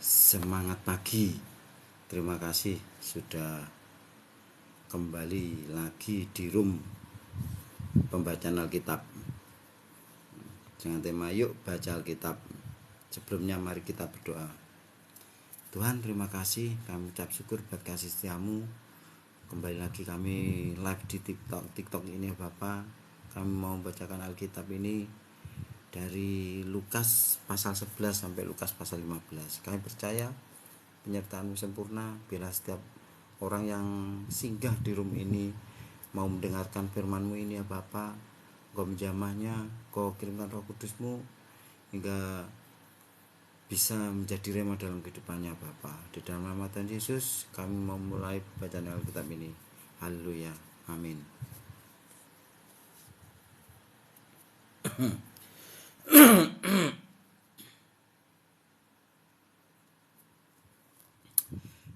Semangat pagi. Terima kasih sudah kembali lagi di room pembacaan Alkitab dengan tema yuk baca Alkitab. Sebelumnya mari kita berdoa. Tuhan, terima kasih, kami ucap syukur buat kasih setiamu. Kembali lagi kami live di TikTok ini Bapak. Kami mau membacakan Alkitab ini dari Lukas pasal 11 sampai Lukas pasal 15. Kami percaya penyertaan-Mu sempurna bila setiap orang yang singgah di room ini mau mendengarkan firman-Mu ini ya Bapa. Engkau menjamahnya, Engkau kirimkan Roh Kudus-Mu hingga bisa menjadi rema dalam kehidupannya Bapa. Di dalam nama Tuhan Yesus kami mau mulai bacaan Alkitab ini. Haleluya. Amin.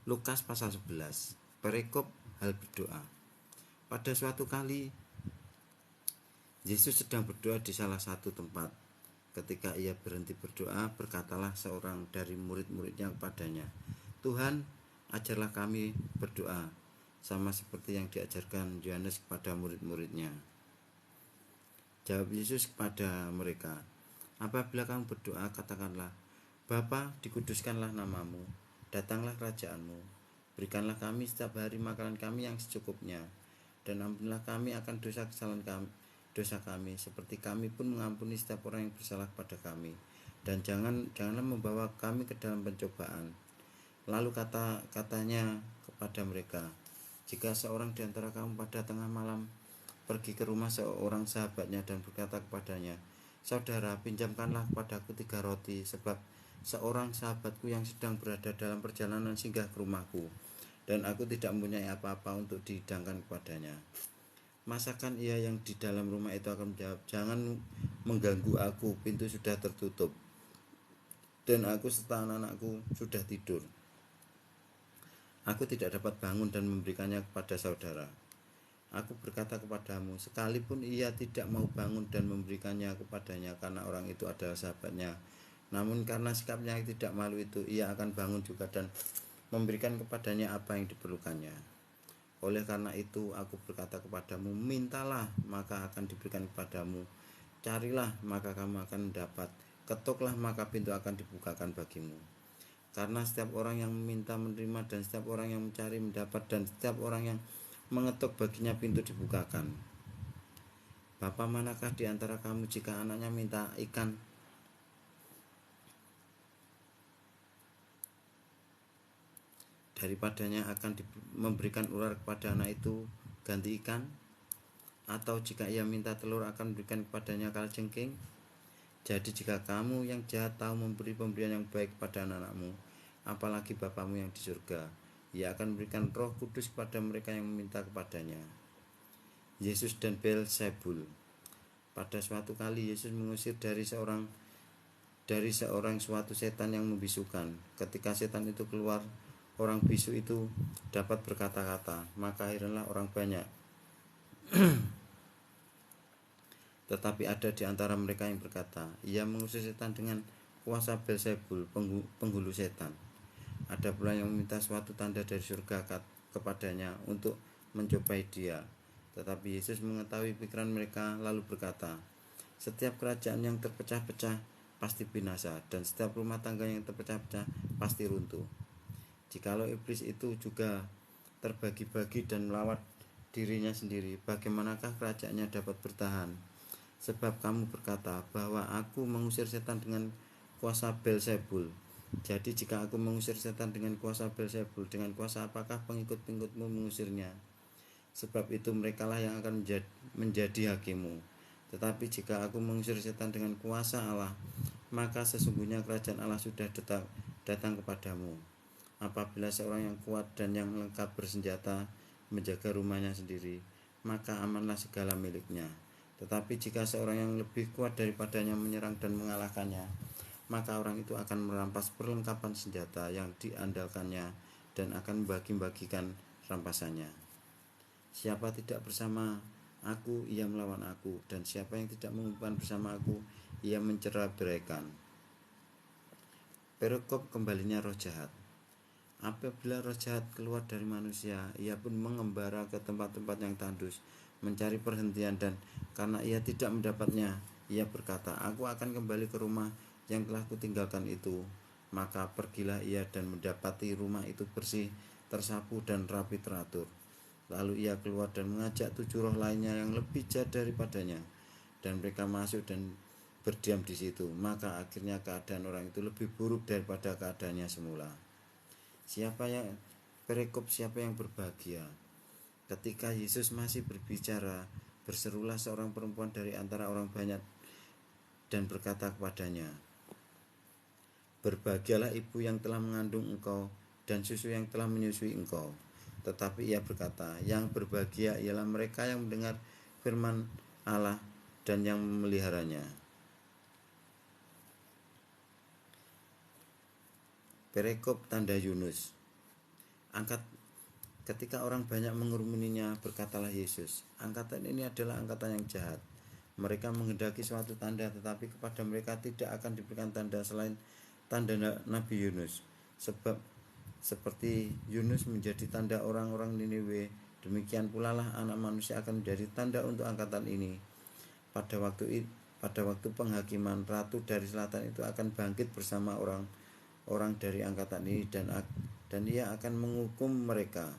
Lukas pasal 11. Perikop hal berdoa. Pada suatu kali Yesus sedang berdoa di salah satu tempat. Ketika ia berhenti berdoa, berkatalah seorang dari murid-muridnya kepadanya, "Tuhan, ajarlah kami berdoa, sama seperti yang diajarkan Yohanes kepada murid-muridnya." Jawab Yesus kepada mereka, "Apabila kamu berdoa, katakanlah, Bapa, dikuduskanlah namamu, datanglah kerajaanmu, berikanlah kami setiap hari makanan kami yang secukupnya, dan ampunilah kami akan dosa kami, seperti kami pun mengampuni setiap orang yang bersalah kepada kami, dan janganlah membawa kami ke dalam pencobaan." Lalu katanya kepada mereka, "Jika seorang di antara kamu pada tengah malam pergi ke rumah seorang sahabatnya dan berkata kepadanya, 'Saudara, pinjamkanlah kepadaku 3 roti, sebab seorang sahabatku yang sedang berada dalam perjalanan singgah ke rumahku, dan aku tidak mempunyai apa-apa untuk dihidangkan kepadanya.' Masakan ia yang di dalam rumah itu akan menjawab, 'Jangan mengganggu aku, pintu sudah tertutup, dan aku serta anak-anakku sudah tidur. Aku tidak dapat bangun dan memberikannya kepada saudara.' Aku berkata kepadamu, sekalipun ia tidak mau bangun dan memberikannya kepadanya karena orang itu adalah sahabatnya, namun karena sikapnya yang tidak malu itu, ia akan bangun juga dan memberikan kepadanya apa yang diperlukannya. Oleh karena itu aku berkata kepadamu, mintalah maka akan diberikan kepadamu, carilah maka kamu akan mendapat, ketuklah maka pintu akan dibukakan bagimu. Karena setiap orang yang meminta menerima, dan setiap orang yang mencari mendapat, dan setiap orang yang mengetuk baginya pintu dibukakan. Bapa manakah di antara kamu jika anaknya minta ikan daripadanya akan memberikan ular kepada anak itu ganti ikan? Atau jika ia minta telur akan memberikan kepadanya kalajengking? Jadi jika kamu yang jahat tahu memberi pemberian yang baik kepada anak-anakmu, apalagi Bapamu yang di surga, ia akan memberikan Roh Kudus kepada mereka yang meminta kepadanya." Yesus dan Beelzebul. Pada suatu kali Yesus mengusir dari seorang suatu setan yang membisukan. Ketika setan itu keluar, orang bisu itu dapat berkata-kata, maka heranlah orang banyak. Tetapi ada di antara mereka yang berkata, "Ia mengusir setan dengan kuasa Beelzebul, penghulu setan." Ada pula yang meminta suatu tanda dari surga kepadanya untuk mencobai dia. Tetapi Yesus mengetahui pikiran mereka lalu berkata, "Setiap kerajaan yang terpecah-pecah pasti binasa, dan setiap rumah tangga yang terpecah-pecah pasti runtuh. Jikalau iblis itu juga terbagi-bagi dan melawat dirinya sendiri, bagaimanakah kerajaannya dapat bertahan? Sebab kamu berkata bahwa aku mengusir setan dengan kuasa Beelzebul. Jadi jika aku mengusir setan dengan kuasa Beelzebul, dengan kuasa apakah pengikut-pengikutmu mengusirnya? Sebab itu merekalah yang akan menjadi hakimu. Tetapi jika aku mengusir setan dengan kuasa Allah, maka sesungguhnya kerajaan Allah sudah datang kepadamu. Apabila seorang yang kuat dan yang lengkap bersenjata menjaga rumahnya sendiri, maka amanlah segala miliknya. Tetapi jika seorang yang lebih kuat daripadanya menyerang dan mengalahkannya, maka orang itu akan merampas perlengkapan senjata yang diandalkannya dan akan membagi-bagikan rampasannya. Siapa tidak bersama aku, ia melawan aku, dan siapa yang tidak mengumpulkan bersama aku, ia mencerai-beraikan." Perikop kembalinya roh jahat. Apabila roh jahat keluar dari manusia, ia pun mengembara ke tempat-tempat yang tandus, mencari perhentian, dan karena ia tidak mendapatnya, ia berkata, "Aku akan kembali ke rumah yang telah kutinggalkan itu." Maka pergilah ia dan mendapati rumah itu bersih, tersapu, dan rapi teratur. Lalu ia keluar dan mengajak 7 roh lainnya yang lebih jahat daripadanya, dan mereka masuk dan berdiam di situ. Maka akhirnya keadaan orang itu lebih buruk daripada keadaannya semula. Siapa yang berbahagia? Ketika Yesus masih berbicara, berserulah seorang perempuan dari antara orang banyak dan berkata kepadanya, "Berbahagialah ibu yang telah mengandung engkau dan susu yang telah menyusui engkau." Tetapi ia berkata, "Yang berbahagia ialah mereka yang mendengar firman Allah dan yang memeliharanya." Perikop tanda Yunus. Ketika orang banyak mengerumuninya, berkatalah Yesus, "Angkatan ini adalah angkatan yang jahat. Mereka menghendaki suatu tanda, tetapi kepada mereka tidak akan diberikan tanda selain tanda Nabi Yunus. Sebab seperti Yunus menjadi tanda orang-orang Niniwe, demikian pula lah Anak Manusia akan menjadi tanda untuk angkatan ini. Pada waktu penghakiman, ratu dari selatan itu akan bangkit bersama orang dari angkatan ini, dan ia akan menghukum mereka.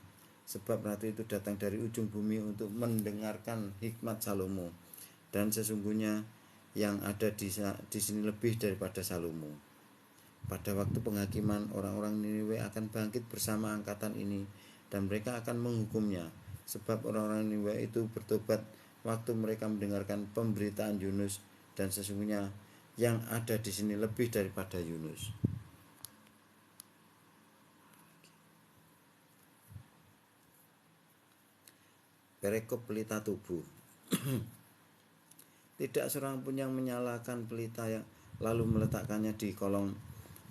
Sebab ratu itu datang dari ujung bumi untuk mendengarkan hikmat Salomo, dan sesungguhnya yang ada di sini lebih daripada Salomo. Pada waktu penghakiman, orang-orang Niniwe akan bangkit bersama angkatan ini, dan mereka akan menghukumnya. Sebab orang-orang Niniwe itu bertobat waktu mereka mendengarkan pemberitaan Yunus, dan sesungguhnya yang ada di sini lebih daripada Yunus. Perikop pelita tubuh. Tidak seorang pun yang menyalakan pelita yang lalu meletakkannya di kolong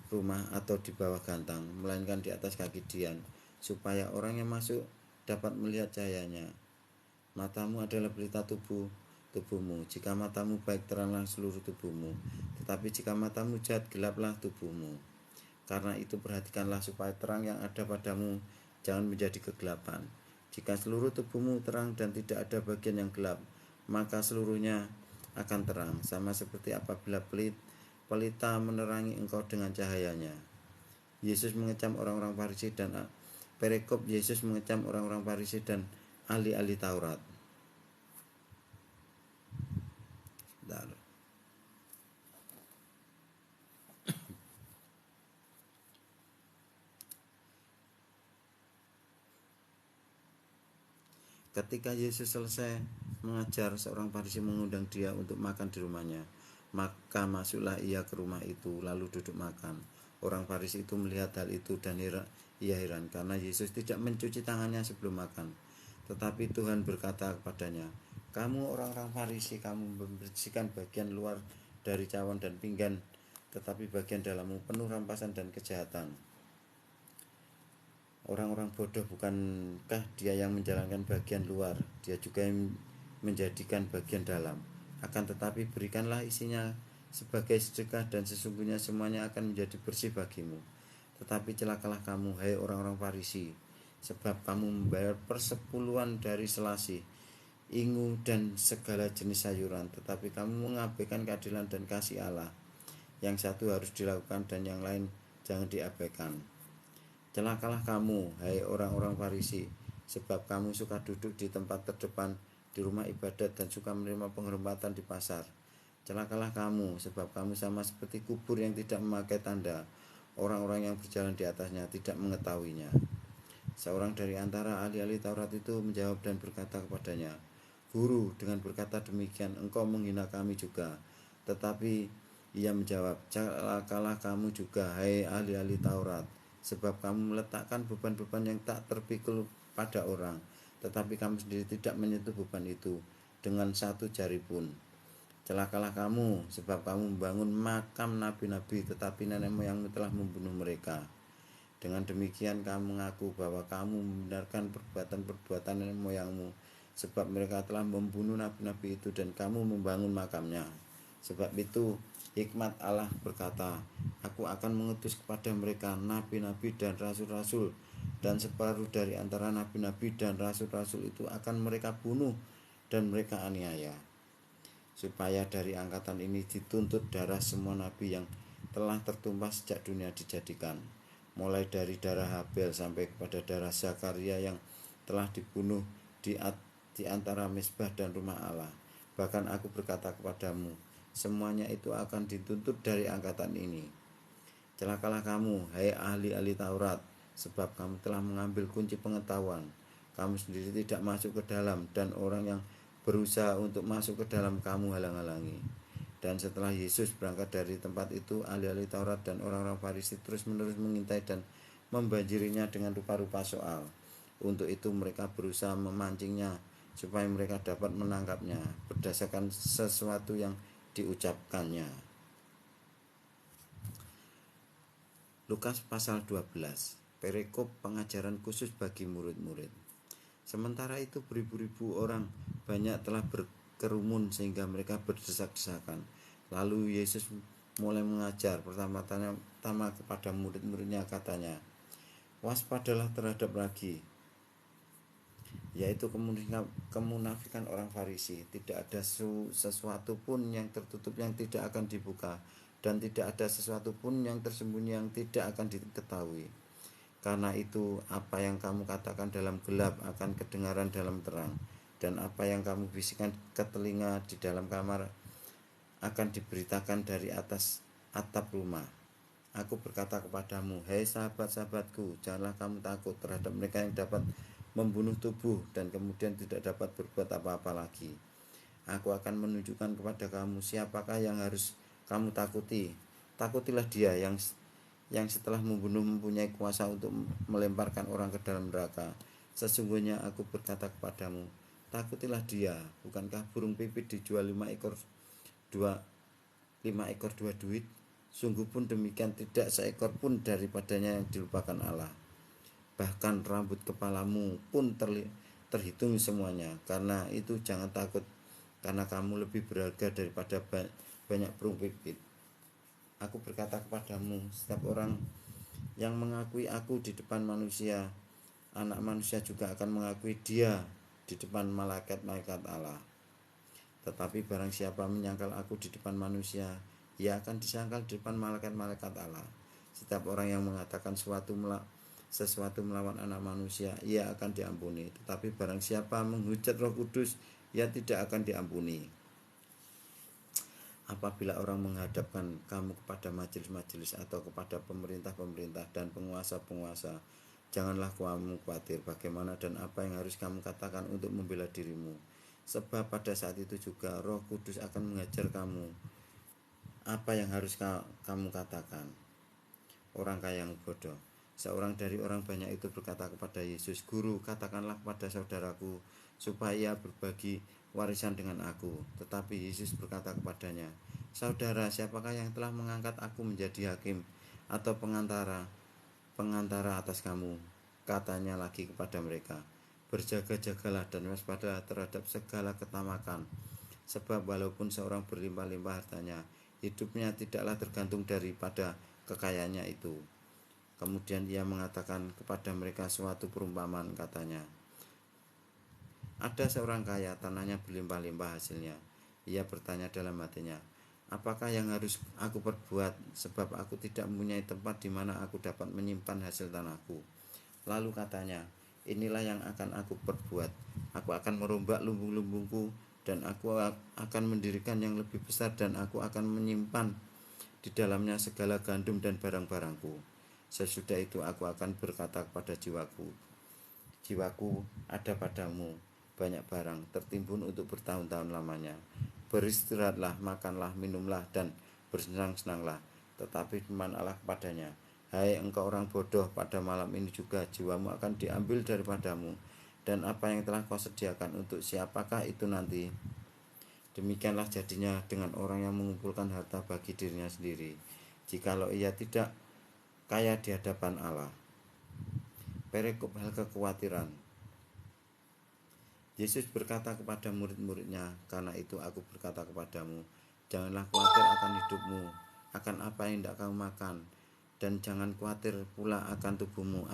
rumah atau di bawah gantang, melainkan di atas kaki Dian, supaya orang yang masuk dapat melihat cahayanya. Matamu adalah pelita tubuhmu. Jika matamu baik, teranglah seluruh tubuhmu. Tetapi jika matamu jahat, gelaplah tubuhmu. Karena itu perhatikanlah supaya terang yang ada padamu jangan menjadi kegelapan. Jika seluruh tubuhmu terang dan tidak ada bagian yang gelap, maka seluruhnya akan terang, sama seperti apabila pelita menerangi engkau dengan cahayanya. Yesus mengecam orang-orang Farisi dan Perikop Yesus mengecam orang-orang Farisi dan ahli-ahli Taurat. Ketika Yesus selesai mengajar, seorang Farisi mengundang dia untuk makan di rumahnya. Maka masuklah ia ke rumah itu, lalu duduk makan. Orang Farisi itu melihat hal itu dan ia heran karena Yesus tidak mencuci tangannya sebelum makan. Tetapi Tuhan berkata kepadanya, "Kamu orang-orang Farisi, kamu membersihkan bagian luar dari cawan dan pinggan, tetapi bagian dalammu penuh rampasan dan kejahatan." Orang-orang bodoh, bukankah dia yang menjalankan bagian luar, dia juga yang menjadikan bagian dalam. Akan tetapi berikanlah isinya sebagai sedekah, dan sesungguhnya semuanya akan menjadi bersih bagimu. Tetapi celakalah kamu, hai orang-orang Farisi, sebab kamu membayar persepuluhan dari selasih, ingu, dan segala jenis sayuran, tetapi kamu mengabaikan keadilan dan kasih Allah. Yang satu harus dilakukan dan yang lain jangan diabaikan. Celakalah kamu, hai orang-orang Farisi, sebab kamu suka duduk di tempat terdepan di rumah ibadat dan suka menerima penghormatan di pasar. Celakalah kamu, sebab kamu sama seperti kubur yang tidak memakai tanda. Orang-orang yang berjalan di atasnya tidak mengetahuinya. Seorang dari antara ahli-ahli Taurat itu menjawab dan berkata kepadanya, "Guru, dengan berkata demikian engkau menghina kami juga." Tetapi ia menjawab, "Celakalah kamu juga, hai ahli-ahli Taurat, sebab kamu meletakkan beban-beban yang tak terpikul pada orang, tetapi kamu sendiri tidak menyentuh beban itu dengan satu jari pun. Celakalah kamu, sebab kamu membangun makam nabi-nabi, tetapi nenek moyangmu telah membunuh mereka. Dengan demikian kamu mengaku bahwa kamu membenarkan perbuatan-perbuatan nenek moyangmu, sebab mereka telah membunuh nabi-nabi itu dan kamu membangun makamnya. Sebab itu Hikmat Allah berkata, Aku akan mengutus kepada mereka nabi-nabi dan rasul-rasul, dan separuh dari antara nabi-nabi dan rasul-rasul itu akan mereka bunuh dan mereka aniaya, supaya dari angkatan ini dituntut darah semua nabi yang telah tertumpah sejak dunia dijadikan, mulai dari darah Habel sampai kepada darah Zakaria yang telah dibunuh di antara mezbah dan rumah Allah. Bahkan aku berkata kepadamu, semuanya itu akan dituntut dari angkatan ini. Celakalah kamu, hai ahli-ahli Taurat, sebab kamu telah mengambil kunci pengetahuan. Kamu sendiri tidak masuk ke dalam, dan orang yang berusaha untuk masuk ke dalam kamu halang-halangi. Dan setelah Yesus berangkat dari tempat itu, ahli-ahli Taurat dan orang-orang Farisi terus-menerus mengintai dan membanjirinya dengan rupa-rupa soal. Untuk itu mereka berusaha memancingnya, supaya mereka dapat menangkapnya berdasarkan sesuatu yang diucapkannya. Lukas pasal 12, perikop pengajaran khusus bagi murid-murid. Sementara itu beribu-ribu orang banyak telah berkerumun sehingga mereka berdesak-desakan. Lalu Yesus mulai mengajar pertama kepada murid-muridnya, katanya, waspadalah terhadap ragi, yaitu kemunafikan orang Farisi. Tidak ada sesuatu pun yang tertutup yang tidak akan dibuka, dan tidak ada sesuatu pun yang tersembunyi yang tidak akan diketahui. Karena itu apa yang kamu katakan dalam gelap akan kedengaran dalam terang, dan apa yang kamu bisikkan ke telinga di dalam kamar akan diberitakan dari atas atap rumah. Aku berkata kepadamu, hai sahabat-sahabatku, janganlah kamu takut terhadap mereka yang dapat membunuh tubuh dan kemudian tidak dapat berbuat apa-apa lagi. Aku akan menunjukkan kepada kamu siapakah yang harus kamu takuti. Takutilah dia yang setelah membunuh mempunyai kuasa untuk melemparkan orang ke dalam neraka. Sesungguhnya aku berkata kepadamu, takutilah dia. Bukankah burung pipit dijual 5 ekor 2 duit? Sungguh pun demikian tidak seekor pun daripadanya yang dilupakan Allah. Bahkan rambut kepalamu pun terhitung semuanya. Karena itu jangan takut, karena kamu lebih berharga daripada banyak burung pipit. Aku berkata kepadamu, setiap orang yang mengakui aku di depan manusia, anak manusia juga akan mengakui dia di depan malaikat-malaikat Allah. Tetapi barang siapa menyangkal aku di depan manusia, ia akan disangkal di depan malaikat-malaikat Allah. Setiap orang yang mengatakan sesuatu melawan anak manusia, ia akan diampuni. Tetapi barang siapa menghujat Roh Kudus, ia tidak akan diampuni. Apabila orang menghadapkan kamu kepada majelis-majelis atau kepada pemerintah-pemerintah dan penguasa-penguasa, janganlah kamu khawatir bagaimana dan apa yang harus kamu katakan untuk membela dirimu. Sebab pada saat itu juga Roh Kudus akan mengajar kamu apa yang harus kamu katakan. Orang kaya yang bodoh. Seorang dari orang banyak itu berkata kepada Yesus, Guru, katakanlah kepada saudaraku supaya ia berbagi warisan dengan aku. Tetapi Yesus berkata kepadanya, Saudara, siapakah yang telah mengangkat aku menjadi hakim atau pengantara atas kamu? Katanya lagi kepada mereka, Berjaga-jagalah dan waspadalah terhadap segala ketamakan. Sebab walaupun seorang berlimpah-limpah hartanya, hidupnya tidaklah tergantung daripada kekayaannya itu. Kemudian ia mengatakan kepada mereka suatu perumpamaan, katanya, ada seorang kaya, tanahnya berlimpah-limpah hasilnya. Ia bertanya dalam hatinya, apakah yang harus aku perbuat, sebab aku tidak mempunyai tempat di mana aku dapat menyimpan hasil tanahku. Lalu katanya, inilah yang akan aku perbuat. Aku akan merombak lumbung-lumbungku, dan aku akan mendirikan yang lebih besar, dan aku akan menyimpan di dalamnya segala gandum dan barang-barangku. Sesudah itu aku akan berkata kepada jiwaku, ada padamu banyak barang tertimbun untuk bertahun-tahun lamanya. Beristirahatlah, makanlah, minumlah, dan bersenang-senanglah. Tetapi firman Allah kepadanya, hai engkau orang bodoh, pada malam ini juga jiwamu akan diambil daripadamu, dan apa yang telah kau sediakan untuk siapakah itu nanti? Demikianlah jadinya dengan orang yang mengumpulkan harta bagi dirinya sendiri, jikalau ia tidak kaya di hadapan Allah. Perikop hal kekhawatiran. Yesus berkata kepada murid-muridnya, karena itu aku berkata kepadamu, Janganlah khawatir akan hidupmu, akan apa yang hendak kamu makan, dan jangan khawatir pula akan tubuhmu,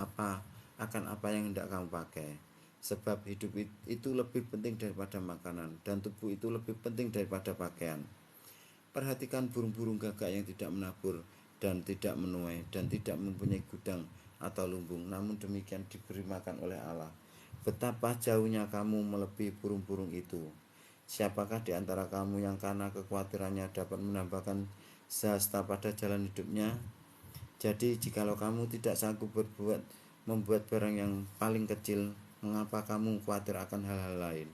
akan apa yang hendak kamu pakai. Sebab hidup itu lebih penting daripada makanan, dan tubuh itu lebih penting daripada pakaian. Perhatikan burung-burung gagak yang tidak menabur dan tidak menuai dan tidak mempunyai gudang atau lumbung, namun demikian diberi makan oleh Allah. Betapa jauhnya kamu melebihi burung-burung itu. Siapakah di antara kamu yang karena kekhawatirannya dapat menambahkan sehasta pada jalan hidupnya? Jadi jikalau kamu tidak sanggup membuat barang yang paling kecil, mengapa kamu khawatir akan hal-hal lain?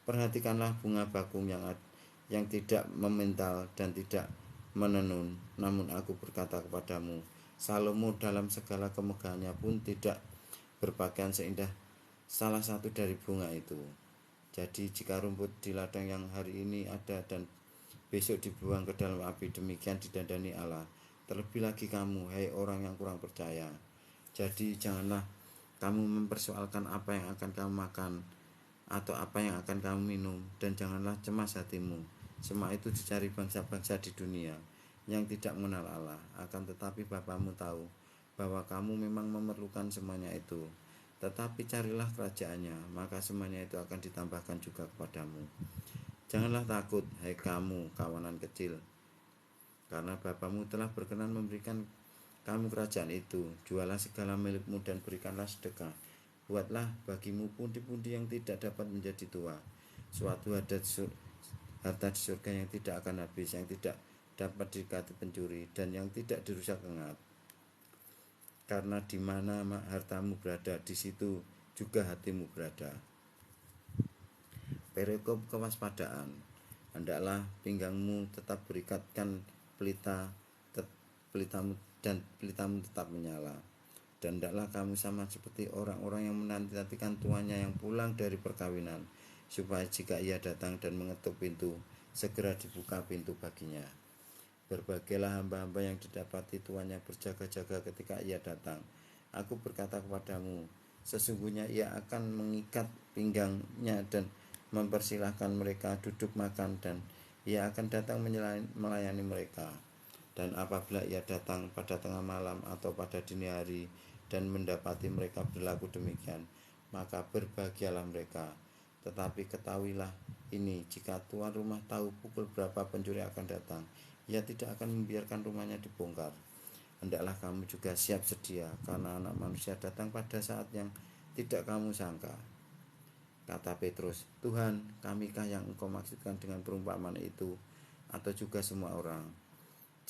Perhatikanlah bunga bakung yang tidak memental dan tidak menenun. Namun aku berkata kepadamu, Salomo dalam segala kemegahannya pun tidak berpakaian seindah salah satu dari bunga itu. Jadi jika rumput di ladang yang hari ini ada dan besok dibuang ke dalam api, demikian didandani Allah. Terlebih lagi kamu, hai orang yang kurang percaya. Jadi janganlah kamu mempersoalkan apa yang akan kamu makan atau apa yang akan kamu minum, dan janganlah cemas hatimu. Semua itu dicari bangsa-bangsa di dunia yang tidak mengenal Allah. Akan tetapi Bapamu tahu bahwa kamu memang memerlukan semuanya itu. Tetapi carilah kerajaannya, maka semuanya itu akan ditambahkan juga kepadamu. Janganlah takut, hai kamu kawanan kecil, karena Bapamu telah berkenan memberikan kamu kerajaan itu. Jualah segala milikmu dan berikanlah sedekah. Buatlah bagimu pundi-pundi yang tidak dapat menjadi tua, suatu harta di surga yang tidak akan habis, yang tidak dapat didekati pencuri, dan yang tidak dirusak kengat. Karena di mana hartamu berada, di situ juga hatimu berada. Perikop kewaspadaan. Hendaklah pinggangmu tetap berikatkan pelitamu dan pelitamu tetap menyala. Dan hendaklah kamu sama seperti orang-orang yang menanti-nantikan tuannya yang pulang dari perkawinan, supaya jika ia datang dan mengetuk pintu, segera dibuka pintu baginya. Berbahagialah hamba-hamba yang didapati tuannya berjaga-jaga ketika ia datang. Aku berkata kepadamu, sesungguhnya ia akan mengikat pinggangnya dan mempersilahkan mereka duduk makan, dan ia akan datang melayani mereka. Dan apabila ia datang pada tengah malam atau pada dini hari dan mendapati mereka berlaku demikian, maka berbahagialah mereka. Tetapi ketahuilah ini, jika tuan rumah tahu pukul berapa pencuri akan datang, ia tidak akan membiarkan rumahnya dibongkar. Hendaklah kamu juga siap sedia, karena Anak Manusia datang pada saat yang tidak kamu sangka. Kata Petrus, Tuhan, kamikah yang engkau maksudkan dengan perumpamaan itu, atau juga semua orang?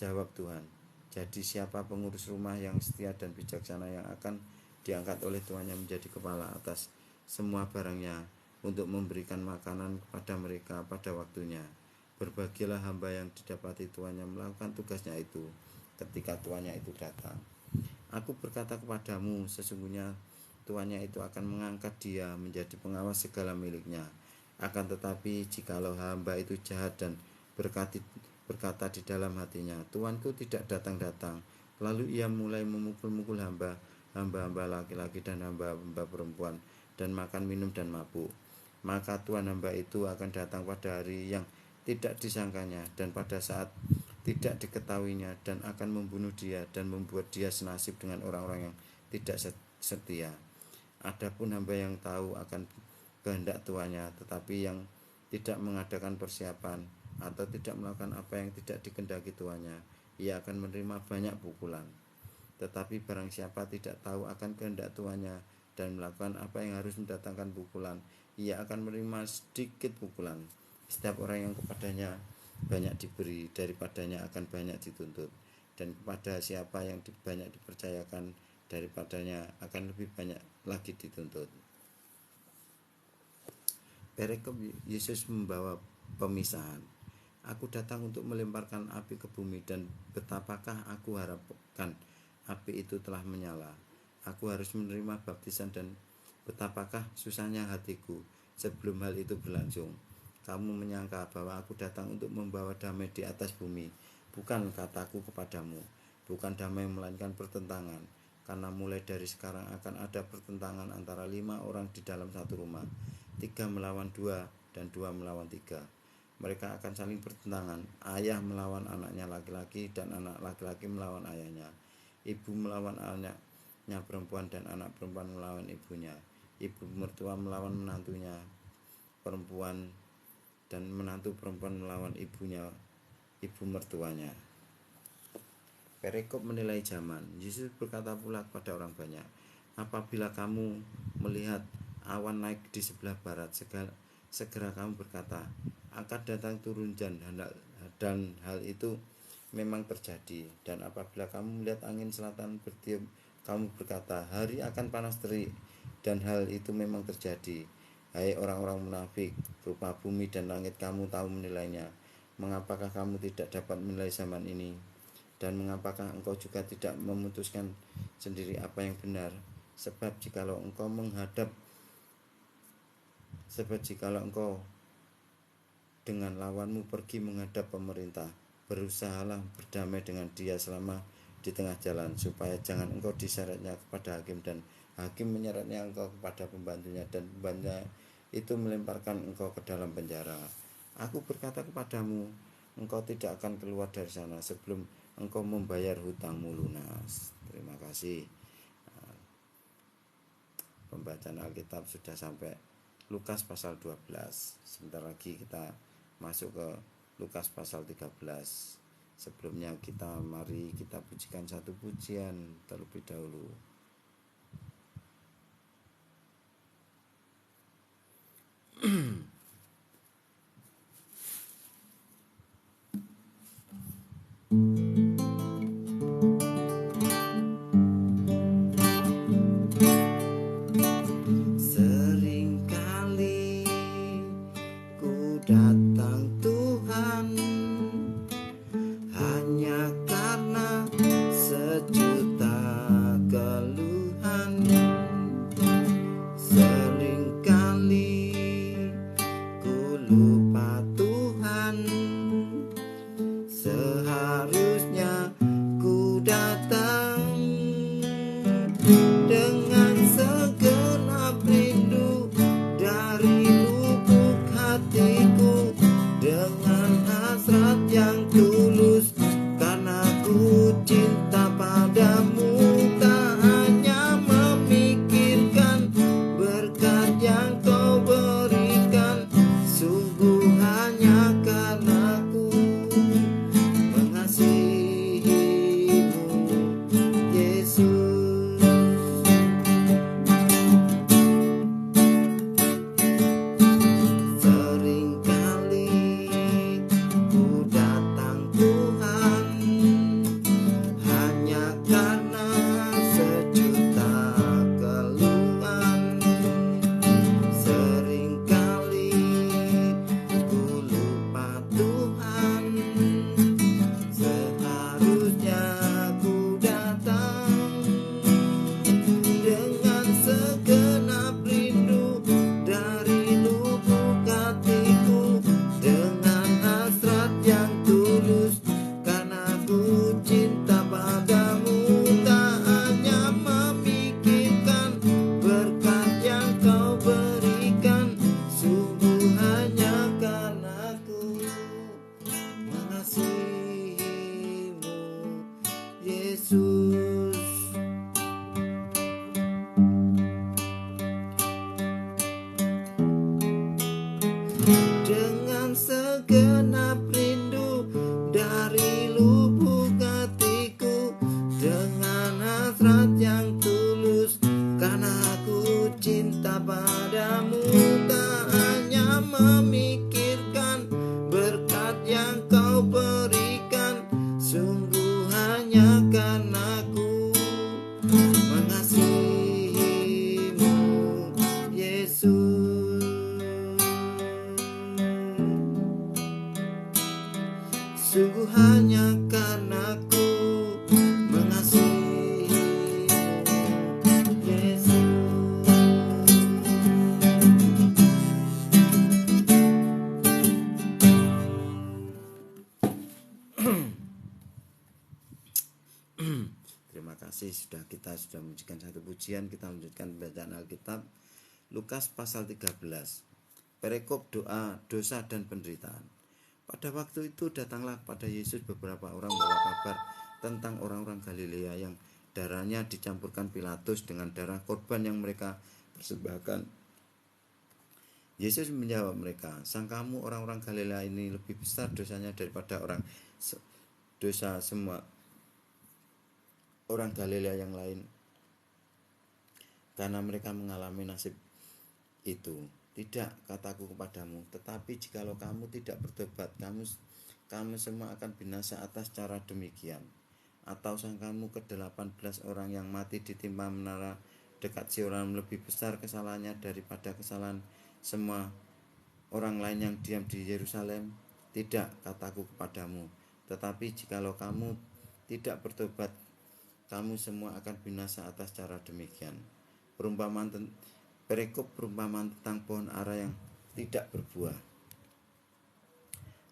Jawab Tuhan, jadi siapa pengurus rumah yang setia dan bijaksana yang akan diangkat oleh tuannya menjadi kepala atas semua barangnya, untuk memberikan makanan kepada mereka pada waktunya. Berbahagialah hamba yang didapati tuannya melakukan tugasnya itu ketika tuannya itu datang. Aku berkata kepadamu, sesungguhnya tuannya itu akan mengangkat dia menjadi pengawas segala miliknya. Akan tetapi jikalau hamba itu jahat dan berkata di dalam hatinya, tuanku tidak datang-datang, lalu ia mulai memukul-mukul hamba-hamba laki-laki dan hamba-hamba perempuan, dan makan minum dan mabuk, maka tuan hamba itu akan datang pada hari yang tidak disangkanya dan pada saat tidak diketahuinya, dan akan membunuh dia dan membuat dia senasib dengan orang-orang yang tidak setia. Adapun hamba yang tahu akan kehendak tuannya, tetapi yang tidak mengadakan persiapan atau tidak melakukan apa yang tidak dikehendaki tuannya, ia akan menerima banyak pukulan. Tetapi barang siapa tidak tahu akan kehendak tuannya dan melakukan apa yang harus mendatangkan pukulan, ia akan menerima sedikit pukulan. Setiap orang yang kepadanya banyak diberi, daripadanya akan banyak dituntut, dan kepada siapa yang banyak dipercayakan, daripadanya akan lebih banyak lagi dituntut. Perikop Yesus membawa pemisahan. Aku datang untuk melemparkan api ke bumi, dan betapakah aku harapkan api itu telah menyala. Aku harus menerima baptisan, dan betapakah susahnya hatiku sebelum hal itu berlangsung. Kamu menyangka bahwa aku datang untuk membawa damai di atas bumi. Bukan, kataku kepadamu, bukan damai melainkan pertentangan. Karena mulai dari sekarang akan ada pertentangan antara 5 orang di dalam satu rumah, 3 melawan 2 dan 2 melawan 3. Mereka akan saling bertentangan, ayah melawan anaknya laki-laki dan anak laki-laki melawan ayahnya, ibu melawan anaknya perempuan dan anak perempuan melawan ibunya, ibu mertua melawan menantunya perempuan dan menantu perempuan melawan ibu mertuanya. Perikop menilai zaman. Yesus berkata pula kepada orang banyak, apabila kamu melihat awan naik di sebelah barat, segera kamu berkata, akan datang turun hujan, dan hal itu memang terjadi. Dan apabila kamu melihat angin selatan bertiup, kamu berkata, hari akan panas terik, dan hal itu memang terjadi. Hai orang-orang munafik, rupa bumi dan langit kamu tahu menilainya. Mengapakah kamu tidak dapat menilai zaman ini? Dan mengapakah engkau juga tidak memutuskan sendiri apa yang benar? Sebab jikalau engkau dengan lawanmu pergi menghadap pemerintah, berusahalah berdamai dengan dia selama di tengah jalan, supaya jangan engkau diseretnya kepada hakim dan hakim menyeretnya engkau kepada pembantunya, dan pembantunya itu melemparkan engkau ke dalam penjara. Aku berkata kepadamu, engkau tidak akan keluar dari sana sebelum engkau membayar hutangmu lunas. Terima kasih. Pembacaan Alkitab sudah sampai Lukas pasal 12. Sebentar lagi kita masuk ke Lukas pasal 13. Sebelumnya mari kita pujikan satu pujian terlebih dahulu. Seringkali ku datang Tuhan hanya karena sejuta keluhan. Seringkali ku lupa Tuhan, seharusnya ku datang dengan segenap rindu dari lubuk hatiku, dengan hasrat yang tulus, karena ku cinta padamu. Tak hanya memikirkan berkat yang kau berikan, sungguh hanya karena ku mengasihimu, Yesus. Seringkali ku datang Tuhan hanya karena sejuta keluhan. Seringkali ku lupa Tuhan, seharusnya ku datang dengan segenap rindu dari lubuk hatiku, dengan hasrat yang tulus, karena ku cinta padamu. Tak hanya memikirkan berkat yang kau berikan, sungguh hanya karena ku mengasihimu, Yesus. Dengan segenap rindu dari lubuk hatiku, dengan hasrat yang tulus, karena aku cinta padamu. Tak hanya memikirkan berkat yang kau berikan, sungguh hanya karena ku mengasihimu, Yesus. Sungguh hanya karena ku mengasihimu, Yesus. Terima kasih kita sudah menunjukkan satu pujian. Kita lanjutkan bacaan Alkitab Lukas pasal 13. Perikop doa, dosa dan penderitaan. Pada waktu itu datanglah kepada Yesus beberapa orang membawa kabar tentang orang-orang Galilea yang darahnya dicampurkan Pilatus dengan darah korban yang mereka persembahkan. Yesus menjawab mereka, "Sangkamu orang-orang Galilea ini lebih besar dosanya daripada dosa semua orang Galilea yang lain, karena mereka mengalami nasib itu? Tidak, kataku kepadamu, tetapi jikalau kamu tidak bertobat, kamu semua akan binasa atas cara demikian. Atau sangkamu ke-18 orang yang mati ditimpa menara dekat Sion lebih besar kesalahannya daripada kesalahan semua orang lain yang diam di Yerusalem? Tidak, kataku kepadamu, tetapi jikalau kamu tidak bertobat, kamu semua akan binasa atas cara demikian." Perumpamaan tentang pohon ara yang tidak berbuah.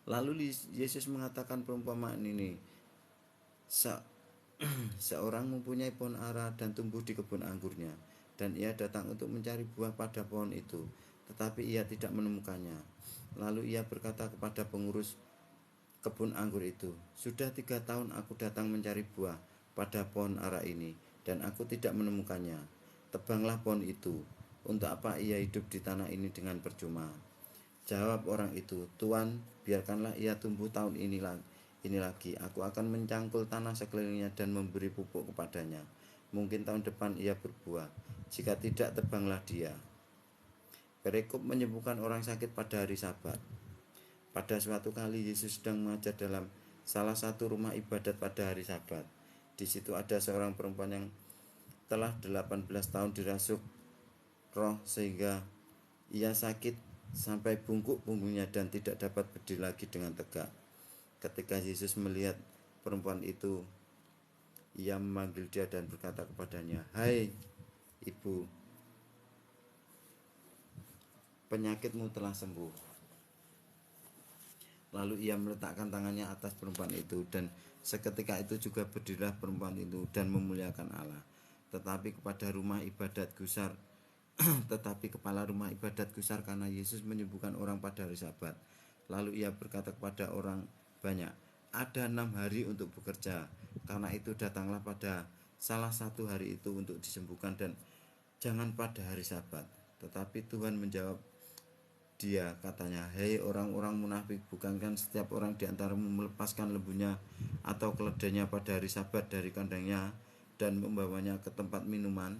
Lalu Yesus mengatakan perumpamaan ini, seorang mempunyai pohon ara dan tumbuh di kebun anggurnya, dan ia datang untuk mencari buah pada pohon itu, tetapi ia tidak menemukannya. Lalu ia berkata kepada pengurus kebun anggur itu, "Sudah 3 tahun aku datang mencari buah pada pohon ara ini, dan aku tidak menemukannya. Tebanglah pohon itu. Untuk apa ia hidup di tanah ini dengan percuma?" Jawab orang itu, "Tuan, biarkanlah ia tumbuh tahun ini lagi. Aku akan mencangkul tanah sekelilingnya dan memberi pupuk kepadanya. Mungkin tahun depan ia berbuah. Jika tidak, tebanglah dia." Perikop menyembuhkan orang sakit pada hari Sabat. Pada suatu kali Yesus sedang mengajar dalam salah satu rumah ibadat pada hari Sabat. Di situ ada seorang perempuan yang telah 18 tahun dirasuk roh sehingga ia sakit sampai bungkuk punggungnya dan tidak dapat berdiri lagi dengan tegak. Ketika Yesus melihat perempuan itu, ia memanggil dia dan berkata kepadanya, "Hai ibu, penyakitmu telah sembuh." Lalu ia meletakkan tangannya atas perempuan itu, dan seketika itu juga berdirilah perempuan itu dan memuliakan Allah. Tetapi kepala rumah ibadat gusar karena Yesus menyembuhkan orang pada hari Sabat. Lalu ia berkata kepada orang banyak, "Ada 6 hari untuk bekerja, karena itu datanglah pada salah satu hari itu untuk disembuhkan dan jangan pada hari Sabat." Tetapi Tuhan menjawab dia, katanya, "Hei orang-orang munafik, bukankah setiap orang di antaramu melepaskan lembunya atau keledainya pada hari Sabat dari kandangnya dan membawanya ke tempat minuman?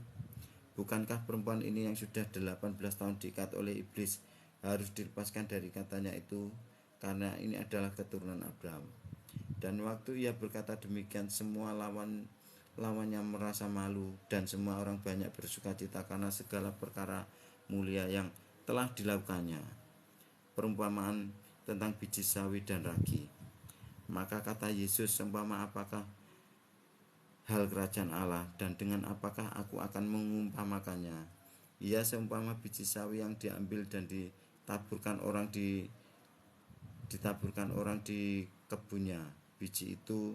Bukankah perempuan ini yang sudah 18 tahun diikat oleh iblis harus dilepaskan dari katanya itu, karena ini adalah keturunan Abraham?" Dan waktu ia berkata demikian, semua lawannya merasa malu, dan semua orang banyak bersukacita karena segala perkara mulia yang telah dilakukannya. Perumpamaan tentang biji sawi dan ragi. Maka kata Yesus, "Seumpama apakah hal kerajaan Allah, dan dengan apakah aku akan mengumpamakannya? Ia seumpama biji sawi yang diambil dan ditaburkan orang di kebunnya. Biji itu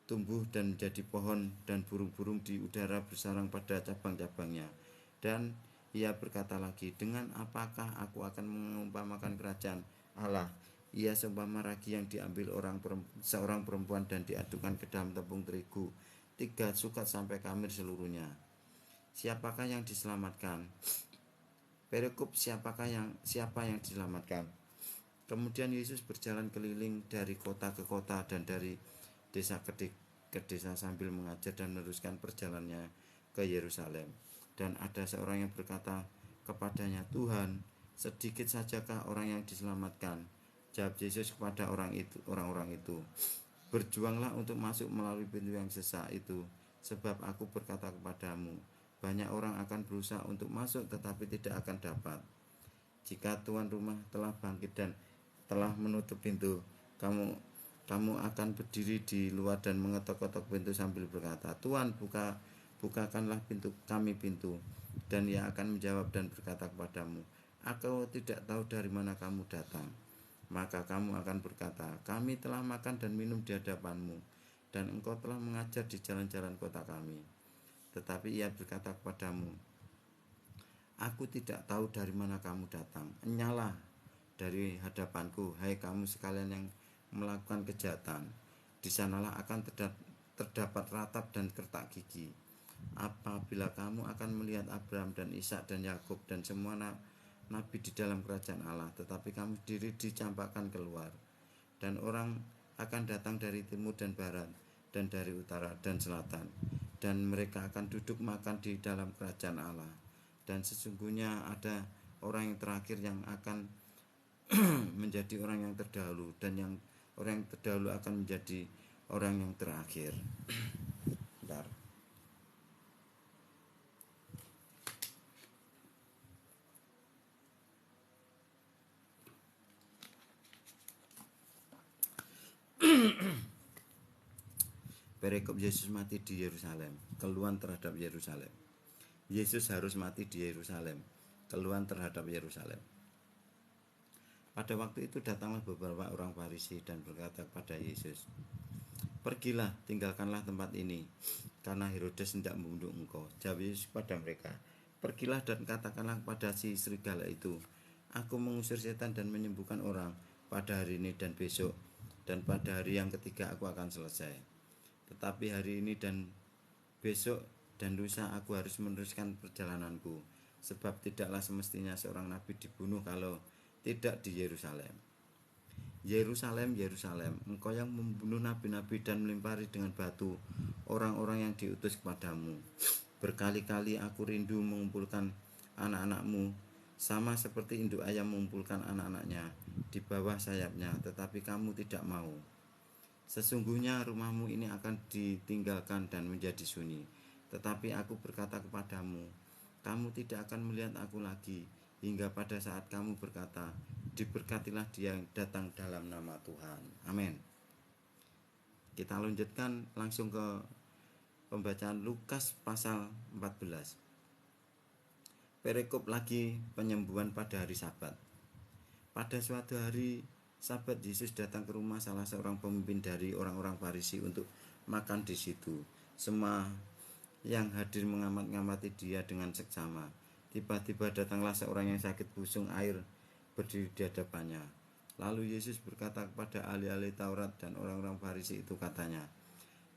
tumbuh dan menjadi pohon, dan burung-burung di udara bersarang pada cabang-cabangnya." Dan ia berkata lagi, "Dengan apakah aku akan mengumpamakan kerajaan Allah? Ia seumpama ragi yang diambil seorang perempuan dan diadukkan ke dalam tepung terigu 3 sukat sampai khamir seluruhnya. Siapakah yang diselamatkan?" Perikop siapa yang diselamatkan? Kemudian Yesus berjalan keliling dari kota ke kota dan dari desa ke desa sambil mengajar dan meneruskan perjalanannya ke Yerusalem. Dan ada seorang yang berkata kepadanya, "Tuhan, sedikit sajakah orang yang diselamatkan?" Jawab Yesus kepada orang-orang itu, "Berjuanglah untuk masuk melalui pintu yang sesak itu, sebab aku berkata kepadamu, banyak orang akan berusaha untuk masuk tetapi tidak akan dapat. Jika tuan rumah telah bangkit dan telah menutup pintu, kamu akan berdiri di luar dan mengetok-ketok pintu sambil berkata, 'Tuan, bukakanlah kami pintu.' Dan ia akan menjawab dan berkata kepadamu, 'Aku tidak tahu dari mana kamu datang.' Maka kamu akan berkata, 'Kami telah makan dan minum di hadapanmu, dan engkau telah mengajar di jalan-jalan kota kami.' Tetapi ia berkata kepadamu, 'Aku tidak tahu dari mana kamu datang.' Enyalah dari hadapanku, hai kamu sekalian yang melakukan kejahatan. Di sanalah akan terdapat ratap dan kertak gigi. Apabila kamu akan melihat Abraham dan Ishak dan Yakub dan semua nabi di dalam kerajaan Allah, tetapi kamu sendiri dicampakkan keluar. Dan orang akan datang dari timur dan barat, dan dari utara dan selatan, dan mereka akan duduk makan di dalam kerajaan Allah. Dan sesungguhnya ada orang yang terakhir yang akan menjadi orang yang terdahulu, dan yang orang yang terdahulu akan menjadi orang yang terakhir. Bentar. Perikop Yesus mati di Yerusalem, keluhan terhadap Yerusalem. Yesus harus mati di Yerusalem, keluhan terhadap Yerusalem. Pada waktu itu datanglah beberapa orang Farisi dan berkata kepada Yesus, pergilah, tinggalkanlah tempat ini, karena Herodes hendak membunuh engkau. Jawab Yesus kepada mereka, pergilah dan katakanlah kepada si serigala itu, aku mengusir setan dan menyembuhkan orang pada hari ini dan besok, dan pada hari yang ketiga aku akan selesai. Tetapi hari ini dan besok dan lusa aku harus meneruskan perjalananku, sebab tidaklah semestinya seorang nabi dibunuh kalau tidak di Yerusalem. Yerusalem, Yerusalem, engkau yang membunuh nabi-nabi dan melempari dengan batu orang-orang yang diutus kepadamu. Berkali-kali aku rindu mengumpulkan anak-anakmu, sama seperti induk ayam mengumpulkan anak-anaknya di bawah sayapnya, tetapi kamu tidak mau. Sesungguhnya rumahmu ini akan ditinggalkan dan menjadi sunyi. Tetapi aku berkata kepadamu, kamu tidak akan melihat aku lagi, hingga pada saat kamu berkata, diberkatilah dia yang datang dalam nama Tuhan. Amin. Kita lanjutkan langsung ke pembacaan Lukas pasal 14. Perikop lagi penyembuhan pada hari Sabat. Pada suatu hari Sabat, Yesus datang ke rumah salah seorang pemimpin dari orang-orang Farisi untuk makan di situ. Semua yang hadir mengamat-ngamati dia dengan seksama. Tiba-tiba datanglah seorang yang sakit busung air berdiri di hadapannya. Lalu Yesus berkata kepada ahli-ahli Taurat dan orang-orang Farisi itu, katanya,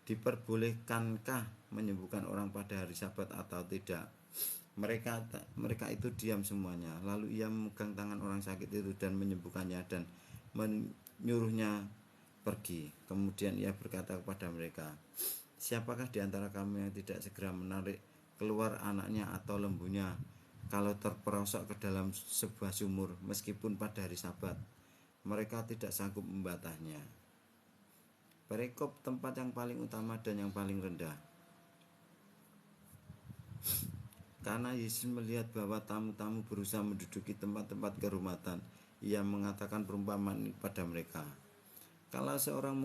diperbolehkankah menyembuhkan orang pada hari Sabat atau tidak? Mereka itu diam semuanya. Lalu ia memegang tangan orang sakit itu dan menyembuhkannya dan menyuruhnya pergi. Kemudian ia berkata kepada mereka, siapakah di antara kamu yang tidak segera menarik keluar anaknya atau lembunya kalau terperosok ke dalam sebuah sumur meskipun pada hari Sabat? Mereka tidak sanggup membatahnya. Perikop tempat yang paling utama dan yang paling rendah. Karena Yesus melihat bahwa tamu-tamu berusaha menduduki tempat-tempat kehormatan, ia mengatakan perumpamaan kepada mereka. Kalau seorang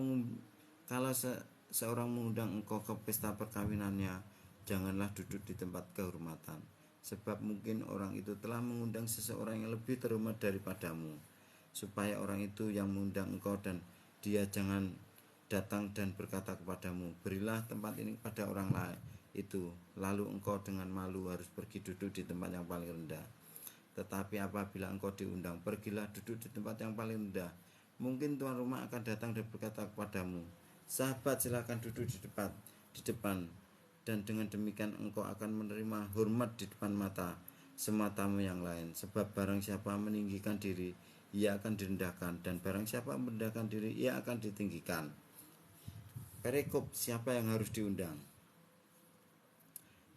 mengundang engkau ke pesta perkawinannya, janganlah duduk di tempat kehormatan, sebab mungkin orang itu telah mengundang seseorang yang lebih terhormat daripadamu, supaya orang itu yang mengundang engkau dan dia jangan datang dan berkata kepadamu, berilah tempat ini kepada orang lain itu, lalu engkau dengan malu harus pergi duduk di tempat yang paling rendah. Tetapi apabila engkau diundang, pergilah duduk di tempat yang paling rendah. Mungkin tuan rumah akan datang dan berkata kepadamu, sahabat, silakan duduk di depan, dan dengan demikian engkau akan menerima hormat di depan mata semua tamu yang lain. Sebab barang siapa meninggikan diri, ia akan direndahkan, dan barang siapa merendahkan diri, ia akan ditinggikan. Perikop siapa yang harus diundang.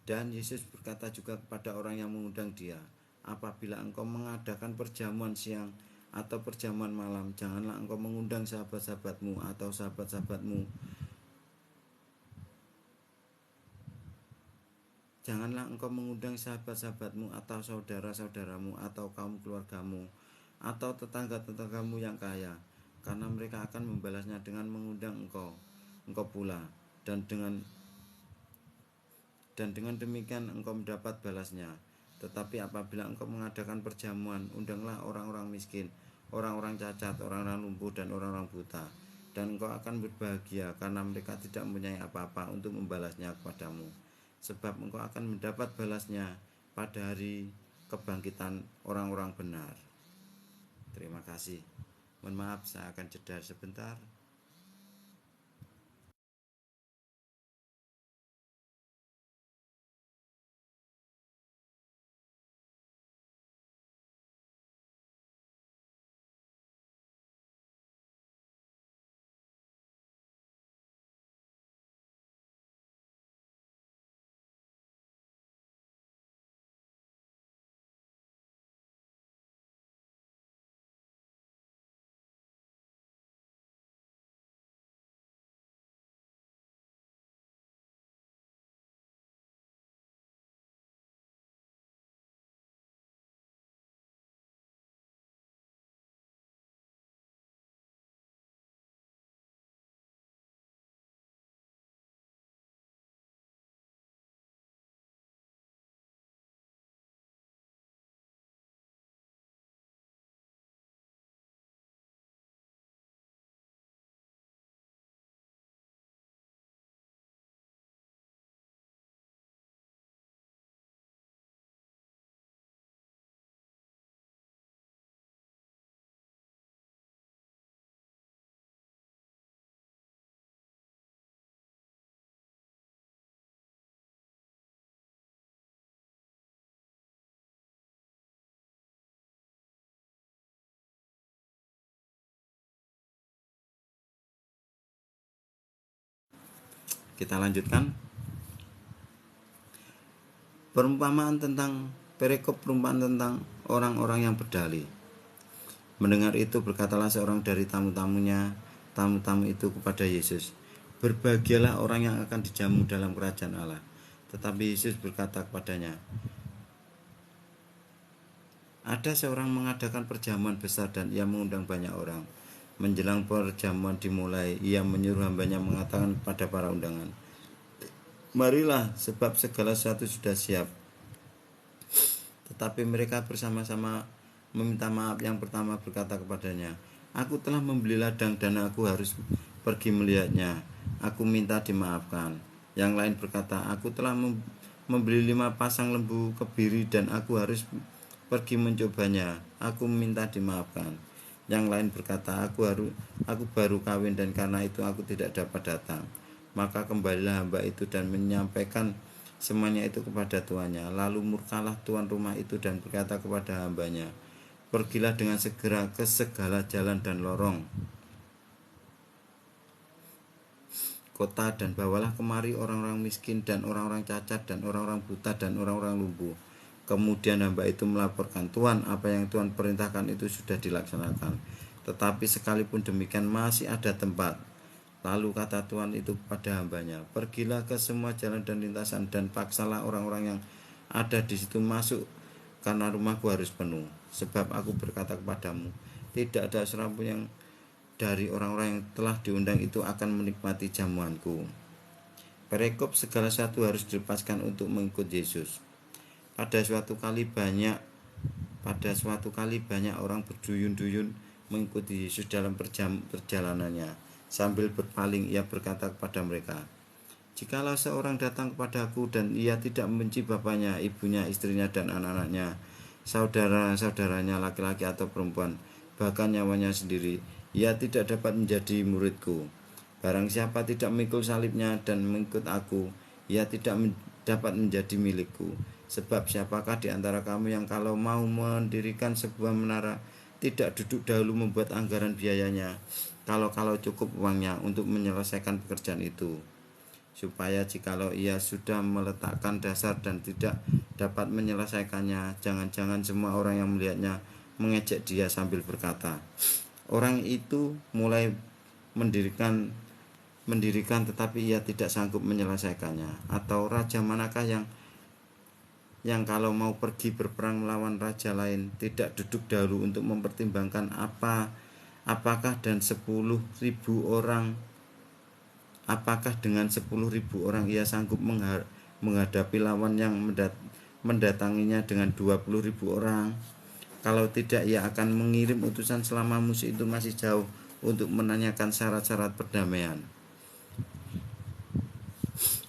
Dan Yesus berkata juga kepada orang yang mengundang dia, apabila engkau mengadakan perjamuan siang atau perjamuan malam, janganlah engkau mengundang sahabat-sahabatmu atau sahabat-sahabatmu, janganlah engkau mengundang sahabat-sahabatmu atau saudara-saudaramu atau kaum keluargamu atau tetangga-tetanggamu yang kaya, karena mereka akan membalasnya dengan mengundang engkau pula, dan dengan demikian engkau mendapat balasnya. Tetapi apabila engkau mengadakan perjamuan, undanglah orang-orang miskin, orang-orang cacat, orang-orang lumpuh, dan orang-orang buta, dan engkau akan berbahagia, karena mereka tidak mempunyai apa-apa untuk membalasnya kepadamu, sebab engkau akan mendapat balasnya pada hari kebangkitan orang-orang benar. Terima kasih. Mohon maaf, saya akan jeda sebentar. Kita lanjutkan. Perumpamaan tentang perikop perumpamaan tentang orang-orang yang berdalih. Mendengar itu berkatalah seorang dari tamu-tamu itu kepada Yesus, "Berbahagialah orang yang akan dijamu dalam kerajaan Allah." Tetapi Yesus berkata kepadanya, "Ada seorang mengadakan perjamuan besar dan ia mengundang banyak orang. Menjelang perjamuan dimulai, ia menyuruh hambanya mengatakan kepada para undangan, 'Marilah, sebab segala sesuatu sudah siap.' Tetapi mereka bersama-sama meminta maaf. Yang pertama berkata kepadanya, 'Aku telah membeli ladang dan aku harus pergi melihatnya. Aku minta dimaafkan.' Yang lain berkata, 'Aku telah membeli 5 pasang lembu kebiri dan aku harus pergi mencobanya. Aku minta dimaafkan.' Yang lain berkata, 'Aku baru kawin dan karena itu aku tidak dapat datang.' Maka kembalilah hamba itu dan menyampaikan semuanya itu kepada tuannya. Lalu murkalah tuan rumah itu dan berkata kepada hambanya, 'Pergilah dengan segera ke segala jalan dan lorong kota dan bawalah kemari orang-orang miskin dan orang-orang cacat dan orang-orang buta dan orang-orang lumpuh.' Kemudian hamba itu melaporkan, 'Tuan, apa yang Tuhan perintahkan itu sudah dilaksanakan, tetapi sekalipun demikian masih ada tempat.' Lalu kata Tuhan itu kepada hambanya, 'Pergilah ke semua jalan dan lintasan dan paksalah orang-orang yang ada di situ masuk, karena rumahku harus penuh. Sebab aku berkata kepadamu, tidak ada seorang pun yang dari orang-orang yang telah diundang itu akan menikmati jamuanku.'" Perikop segala sesuatu harus dilepaskan untuk mengikut Yesus. Pada suatu kali banyak orang berduyun-duyun mengikuti Yesus dalam perjalanannya. Sambil berpaling, ia berkata kepada mereka, "Jikalau seorang datang kepadaku dan ia tidak membenci bapaknya, ibunya, istrinya, dan anak-anaknya, saudara-saudaranya laki-laki atau perempuan, bahkan nyawanya sendiri, ia tidak dapat menjadi muridku. Barang siapa tidak memikul salibnya dan mengikut aku, ia tidak dapat menjadi milikku. Sebab siapakah di antara kamu yang kalau mau mendirikan sebuah menara, tidak duduk dahulu membuat anggaran biayanya, kalau cukup uangnya untuk menyelesaikan pekerjaan itu, supaya jikalau ia sudah meletakkan dasar dan tidak dapat menyelesaikannya, jangan-jangan semua orang yang melihatnya mengejek dia sambil berkata, 'Orang itu mulai mendirikan tetapi ia tidak sanggup menyelesaikannya.' Atau raja manakah yang kalau mau pergi berperang melawan raja lain tidak duduk dahulu untuk mempertimbangkan apakah dengan 10.000 orang ia sanggup menghadapi lawan yang mendatanginya dengan 20.000 orang? Kalau tidak, ia akan mengirim utusan selama musuh itu masih jauh untuk menanyakan syarat-syarat perdamaian.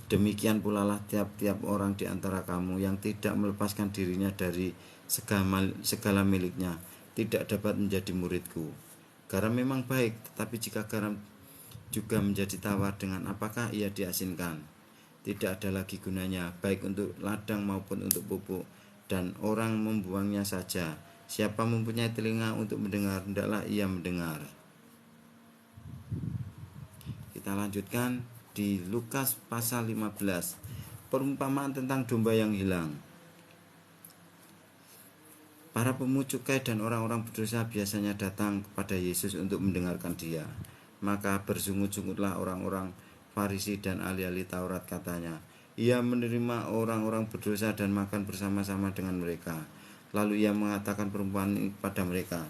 Demikian pula lah tiap-tiap orang di antara kamu yang tidak melepaskan dirinya dari segala miliknya tidak dapat menjadi muridku. Garam memang baik, tetapi jika garam juga menjadi tawar, dengan apakah ia diasinkan? Tidak ada lagi gunanya, baik untuk ladang maupun untuk pupuk, dan orang membuangnya saja. Siapa mempunyai telinga untuk mendengar, hendaklah ia mendengar. Kita lanjutkan di Lukas pasal 15, perumpamaan tentang domba yang hilang. Para pemungut cukai dan orang-orang berdosa biasanya datang kepada Yesus untuk mendengarkan Dia. Maka bersungut-sungutlah orang-orang Farisi dan ahli-ahli Taurat, katanya, ia menerima orang-orang berdosa dan makan bersama-sama dengan mereka. Lalu ia mengatakan perumpamaan ini kepada mereka,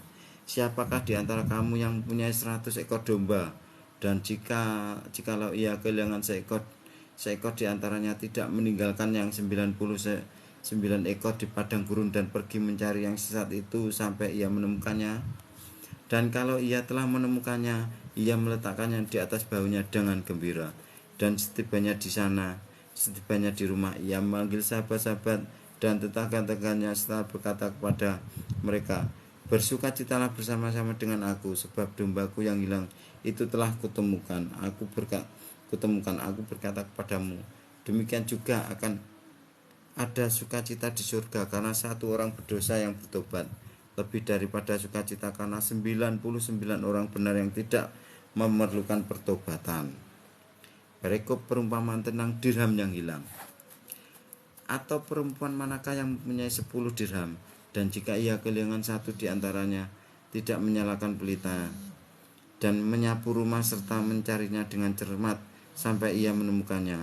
siapakah di antara kamu yang mempunyai 100 ekor domba, dan jikalau ia kehilangan seekor di antaranya, tidak meninggalkan yang 99 ekor di padang gurun dan pergi mencari yang sesat itu sampai ia menemukannya? Dan kalau ia telah menemukannya, ia meletakkannya di atas bahunya dengan gembira. Dan setibanya di rumah, ia memanggil sahabat-sahabat dan tetangga-tetangganya serta berkata kepada mereka, bersukacitalah bersama-sama dengan aku, sebab dombaku yang hilang itu telah kutemukan. Aku berkata kepadamu, demikian juga akan ada sukacita di surga karena satu orang berdosa yang bertobat, lebih daripada sukacita karena 99 orang benar yang tidak memerlukan pertobatan. Perikop perumpamaan tentang dirham yang hilang. Atau perempuan manakah yang mempunyai 10 dirham, dan jika ia kehilangan satu di antaranya, tidak menyalakan pelita dan menyapu rumah serta mencarinya dengan cermat sampai ia menemukannya?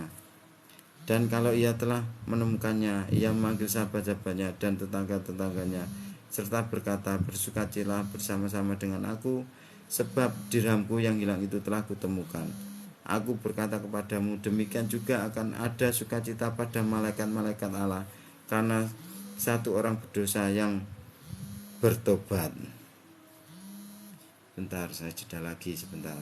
Dan kalau ia telah menemukannya, ia memanggil sahabat-sahabatnya dan tetangga-tetangganya serta berkata, bersukacitalah bersama-sama dengan aku, sebab dirhamku yang hilang itu telah kutemukan. Aku berkata kepadamu, demikian juga akan ada sukacita pada malaikat-malaikat Allah karena satu orang berdosa yang bertobat. Bentar, saya jeda lagi sebentar.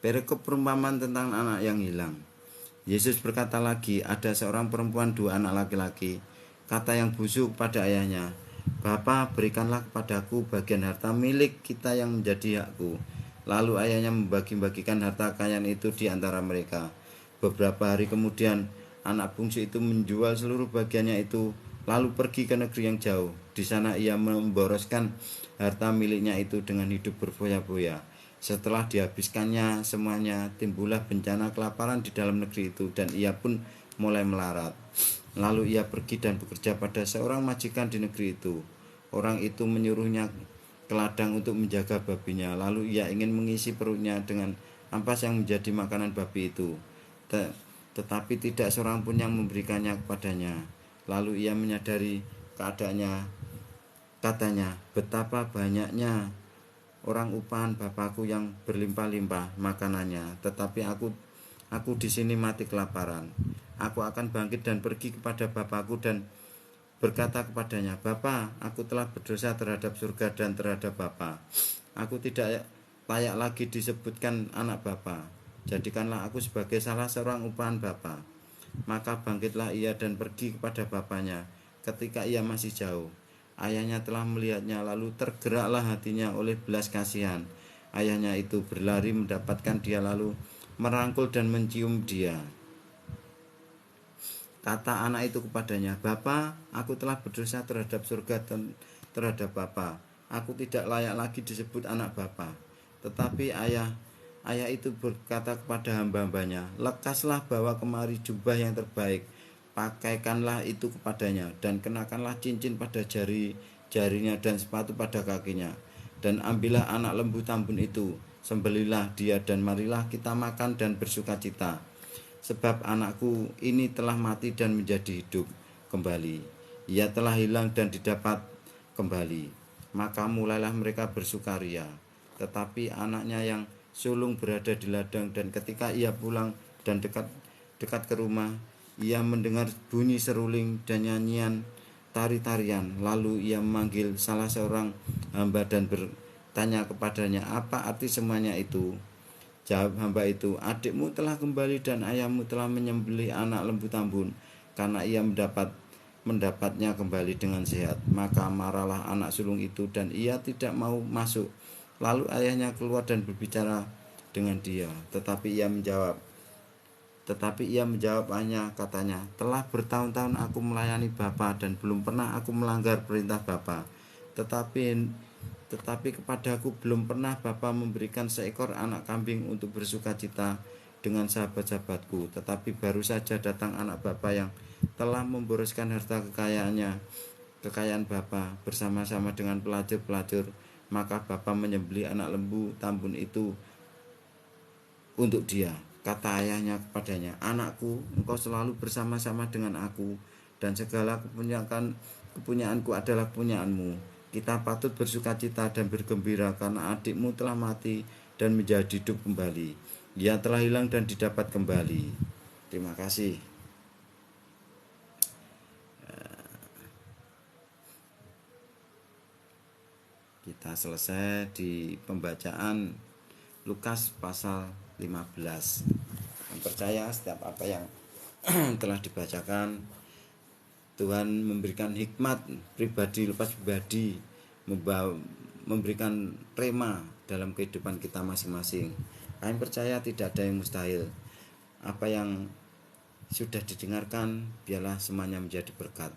Perikop perumpamaan tentang anak yang hilang. Yesus berkata lagi, ada seorang perempuan 2 anak laki-laki. Kata yang busuk pada ayahnya, Bapa, berikanlah kepadaku bagian harta milik kita yang menjadi hakku. Lalu ayahnya membagi-bagikan harta kekayaan itu di antara mereka. Beberapa hari kemudian, anak bungsu itu menjual seluruh bagiannya itu, lalu pergi ke negeri yang jauh. Di sana ia memboroskan harta miliknya itu dengan hidup berfoya-foya. Setelah dihabiskannya semuanya, timbullah bencana kelaparan di dalam negeri itu, dan ia pun mulai melarat. Lalu ia pergi dan bekerja pada seorang majikan di negeri itu. Orang itu menyuruhnya ke ladang untuk menjaga babinya. Lalu ia ingin mengisi perutnya dengan ampas yang menjadi makanan babi itu. Tetapi tidak seorang pun yang memberikannya kepadanya. Lalu ia menyadari keadaannya. Katanya, betapa banyaknya orang upahan Bapakku yang berlimpah-limpah makanannya, tetapi aku di sini mati kelaparan. Aku akan bangkit dan pergi kepada Bapakku dan berkata kepadanya, Bapa, aku telah berdosa terhadap surga dan terhadap Bapa. Aku tidak layak lagi disebutkan anak Bapa. Jadikanlah aku sebagai salah seorang upahan Bapa. Maka bangkitlah ia dan pergi kepada bapaknya. Ketika ia masih jauh, ayahnya telah melihatnya, lalu tergeraklah hatinya oleh belas kasihan. Ayahnya itu berlari mendapatkan dia, lalu merangkul dan mencium dia. Kata anak itu kepadanya, "Bapa, aku telah berdosa terhadap surga dan terhadap Bapa. Aku tidak layak lagi disebut anak Bapa." Tetapi ayah itu berkata kepada hamba-hambanya, "Lekaslah bawa kemari jubah yang terbaik, pakaikanlah itu kepadanya, dan kenakanlah cincin pada jarinya dan sepatu pada kakinya. Dan ambillah anak lembu tambun itu, sembelilah dia, dan marilah kita makan dan bersuka cita. Sebab anakku ini telah mati dan menjadi hidup kembali. Ia telah hilang dan didapat kembali." Maka mulailah mereka bersukaria. Tetapi anaknya yang sulung berada di ladang, dan ketika ia pulang dan dekat ke rumah, ia mendengar bunyi seruling dan nyanyian tari-tarian. Lalu ia memanggil salah seorang hamba dan bertanya kepadanya, "Apa arti semuanya itu?" Jawab hamba itu, "Adikmu telah kembali dan ayahmu telah menyembelih anak lembu tambun, karena ia mendapatnya kembali dengan sehat." Maka marahlah anak sulung itu dan ia tidak mau masuk. Lalu ayahnya keluar dan berbicara dengan dia, tetapi ia menjawab hanya katanya, "Telah bertahun-tahun aku melayani Bapa dan belum pernah aku melanggar perintah Bapa. Tetapi kepadaku belum pernah Bapa memberikan seekor anak kambing untuk bersuka cita dengan sahabat-sahabatku. Tetapi baru saja datang anak Bapa yang telah memboroskan harta kekayaan Bapa bersama-sama dengan pelacur-pelacur. Maka Bapa menyembelih anak lembu tambun itu untuk dia." Kata ayahnya kepadanya, "Anakku, engkau selalu bersama-sama dengan aku, dan segala kepunyaanku adalah punyaanmu. Kita patut bersuka cita dan bergembira karena adikmu telah mati dan menjadi hidup kembali. Ia telah hilang dan didapat kembali." Terima kasih. Kita selesai di pembacaan Lukas pasal 15. Yang percaya setiap apa yang telah dibacakan, Tuhan memberikan hikmat pribadi, lepas pribadi, memberikan rema dalam kehidupan kita masing-masing. Kami percaya tidak ada yang mustahil. Apa yang sudah didengarkan, biarlah semuanya menjadi berkat.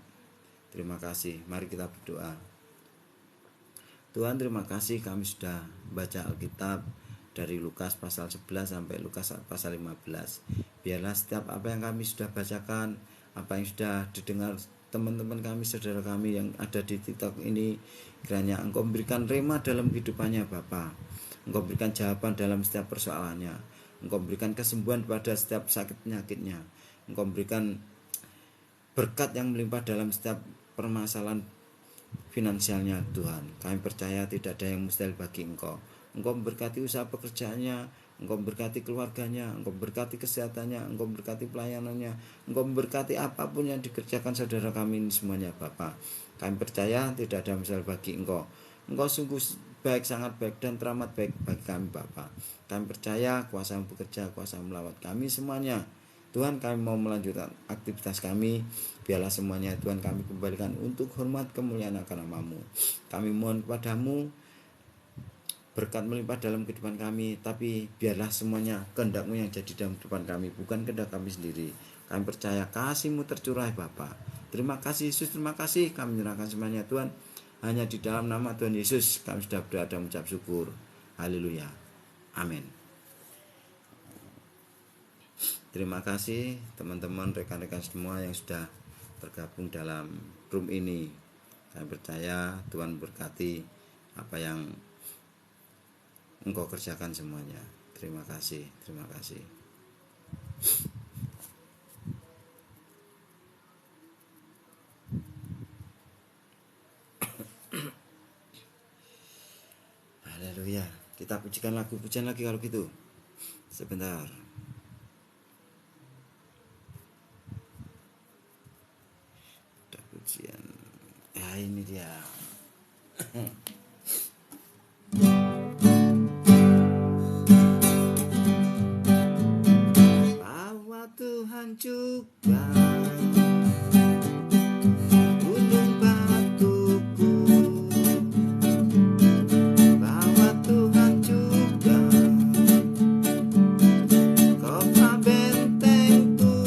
Terima kasih. Mari kita berdoa. Tuhan, terima kasih kami sudah baca Alkitab dari Lukas pasal 11 sampai Lukas pasal 15. Biarlah setiap apa yang kami sudah bacakan, apa yang sudah didengar teman-teman kami, saudara kami yang ada di TikTok ini, kiranya Engkau memberikan rema dalam kehidupannya Bapa. Engkau berikan jawaban dalam setiap persoalannya. Engkau berikan kesembuhan pada setiap sakit penyakitnya. Engkau berikan berkat yang melimpah dalam setiap permasalahan finansialnya Tuhan. Kami percaya tidak ada yang mustahil bagi Engkau. Engkau memberkati usaha pekerjaannya, Engkau memberkati keluarganya, Engkau memberkati kesehatannya, Engkau memberkati pelayanannya, Engkau memberkati apapun yang dikerjakan saudara kami ini semuanya Bapa. Kami percaya tidak ada mustahil bagi Engkau. Engkau sungguh baik, sangat baik dan teramat baik bagi kami Bapa. Kami percaya kuasa bekerja, kuasa melawat kami semuanya. Tuhan, kami mau melanjutkan aktivitas kami. Biarlah semuanya Tuhan kami kembalikan untuk hormat kemuliaan akan nama-Mu. Kami mohon kepadamu berkat melimpah dalam kehidupan kami, tapi biarlah semuanya kehendak-Mu yang jadi dalam kehidupan kami, bukan kehendak kami sendiri. Kami percaya kasih-Mu tercurah Bapa. Terima kasih Yesus, terima kasih. Kami menyerahkan semuanya Tuhan. Hanya di dalam nama Tuhan Yesus kami sudah berdoa dan mengucap syukur. Haleluya. Amin. Terima kasih teman-teman, rekan-rekan semua yang sudah tergabung dalam room ini. Saya percaya Tuhan berkati apa yang Engkau kerjakan semuanya. Terima kasih, terima kasih. Haleluya. Kita pujikan lagu pujian lagi kalau gitu. Sebentar. Ya ini dia. Bahwa Tuhan juga gunung batuku, bahwa Tuhan juga kota bentengku,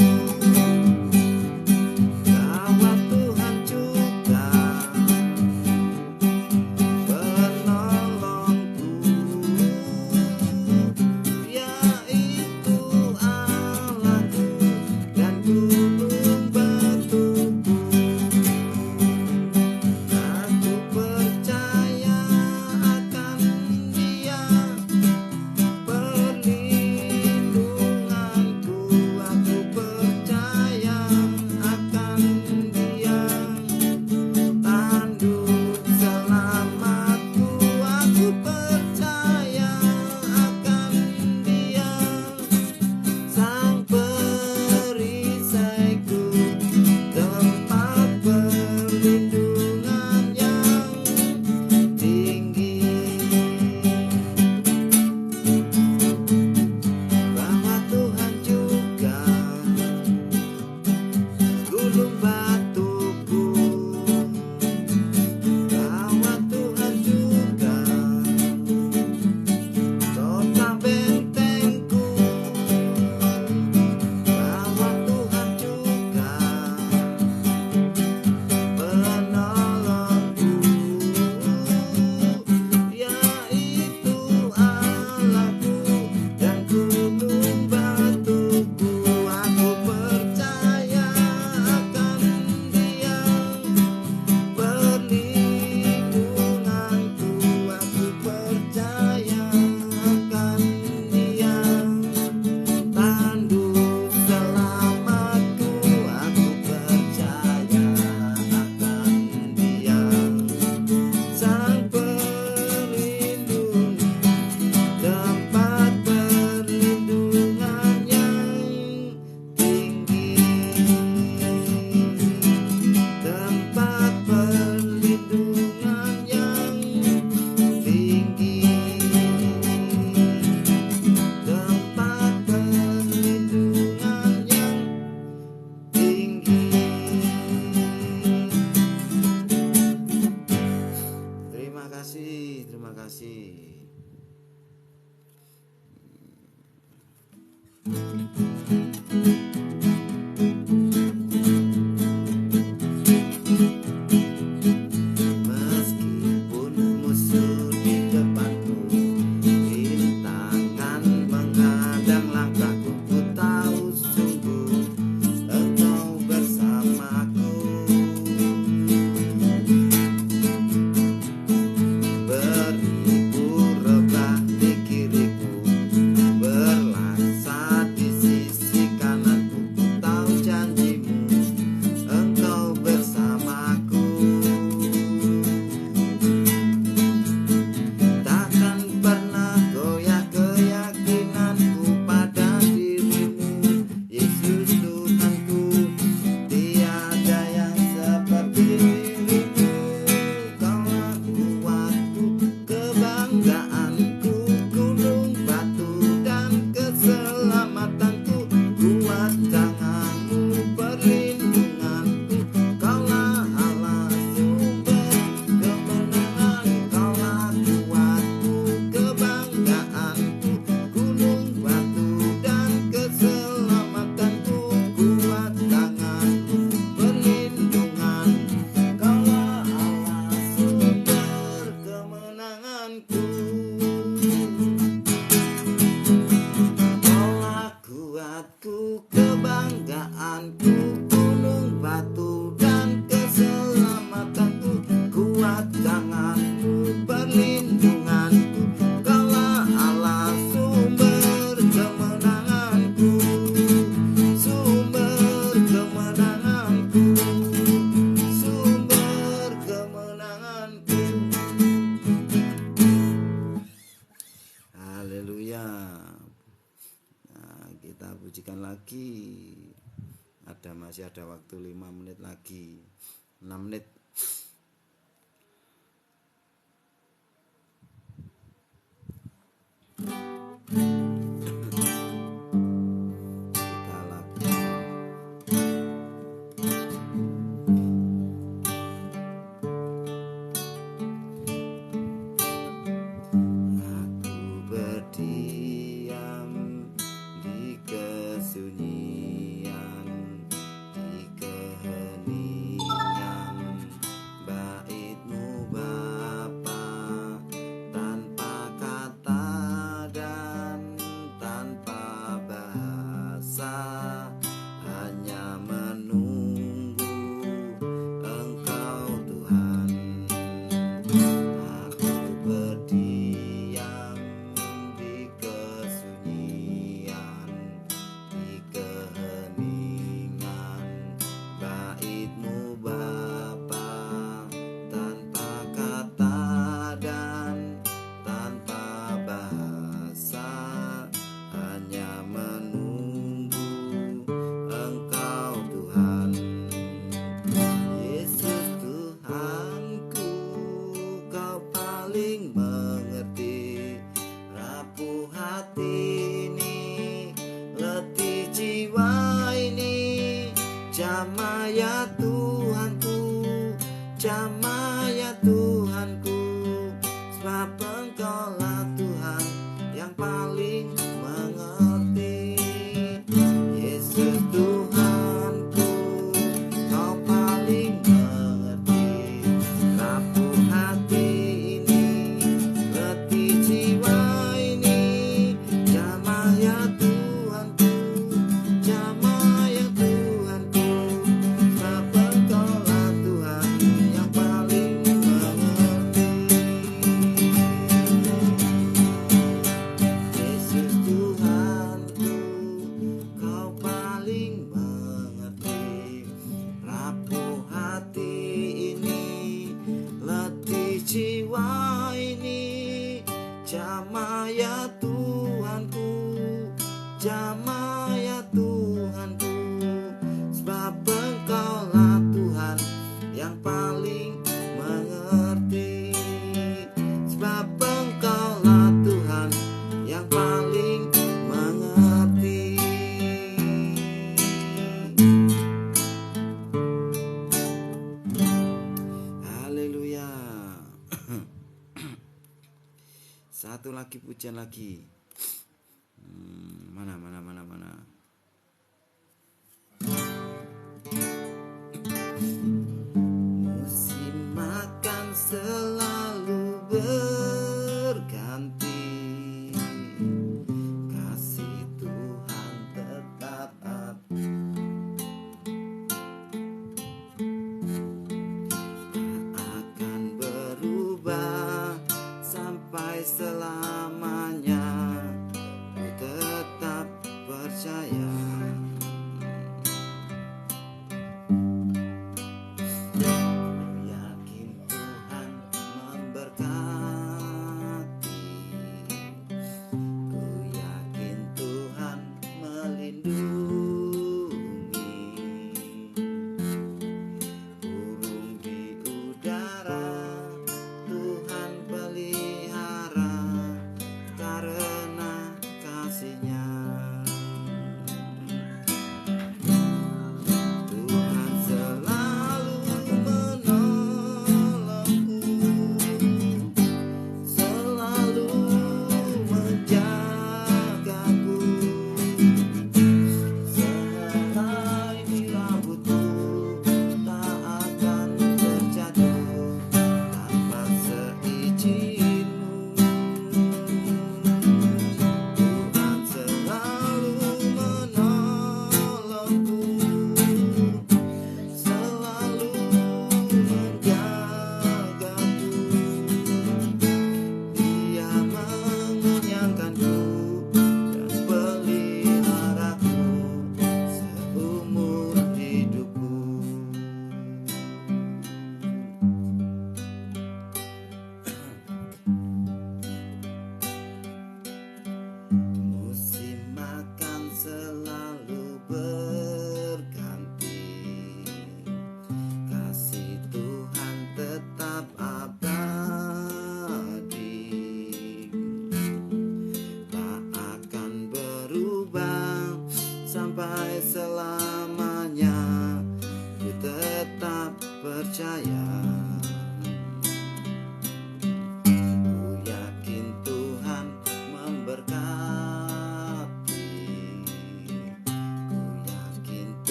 Tuhanku, gunung batu dan keselamatanku, kuat tanganmu perlindunganku, Kaulah Allah sumber kemenanganku, sumber kemenanganku, sumber kemenanganku. Haleluya. Nah, kita pujikan lagi. Masih ada waktu 5 menit lagi. 6 menit. Kita lagi. Aku berdiam di kesunyian, di keheningan bait-Mu Bapa, tanpa kata dan tanpa bahasa, hanya menunggu Engkau Tuhan. Aku berdiam di kesunyian, di keheningan bait-Mu Bapa, tanpa kata dan tanpa bahasa, hanya menunggu Engkau Tuhan. Yesus Tuhanku, Kau paling mengerti rapuh hati ini, letih jiwa ini. Jamah ya Tuhanku, jamah ya Tuhanku, sebab Engkaulah Tuhan yang paling mengerti. Yesus Tuhanku, Kau paling mengerti rapuh hati ini, letih jiwa ini. Jamah ya Tuhanku, jamah ya Tuhanku, sebab Engkaulah Tuhan yang paling mengerti. Yesus Tuhanku, Kau paling mengerti rapuh hati ini, letih jiwa ini. Jamah ya Tuhanku, jamah ya Tuhanku, sebab Engkaulah Tuhan yang paling mengerti, sebab Engkaulah Tuhan yang paling mengerti. Haleluya. Satu lagi pujian lagi. Mana. Musim makan selalu berganti, kasih Tuhan tetap ada, tak akan berubah sampai selamanya.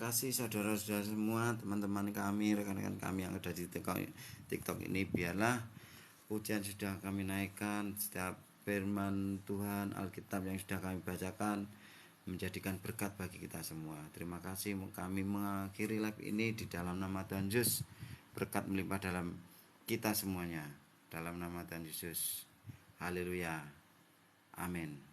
kasih saudara-saudara semua, teman-teman kami, rekan-rekan kami yang ada di TikTok ini. Biarlah pujian sudah kami naikkan, setiap firman Tuhan, Alkitab yang sudah kami bacakan menjadikan berkat bagi kita semua. Terima kasih. Kami mengakhiri live ini di dalam nama Tuhan Yesus. Berkat melimpah dalam kita semuanya. Dalam nama Tuhan Yesus. Haleluya. Amin.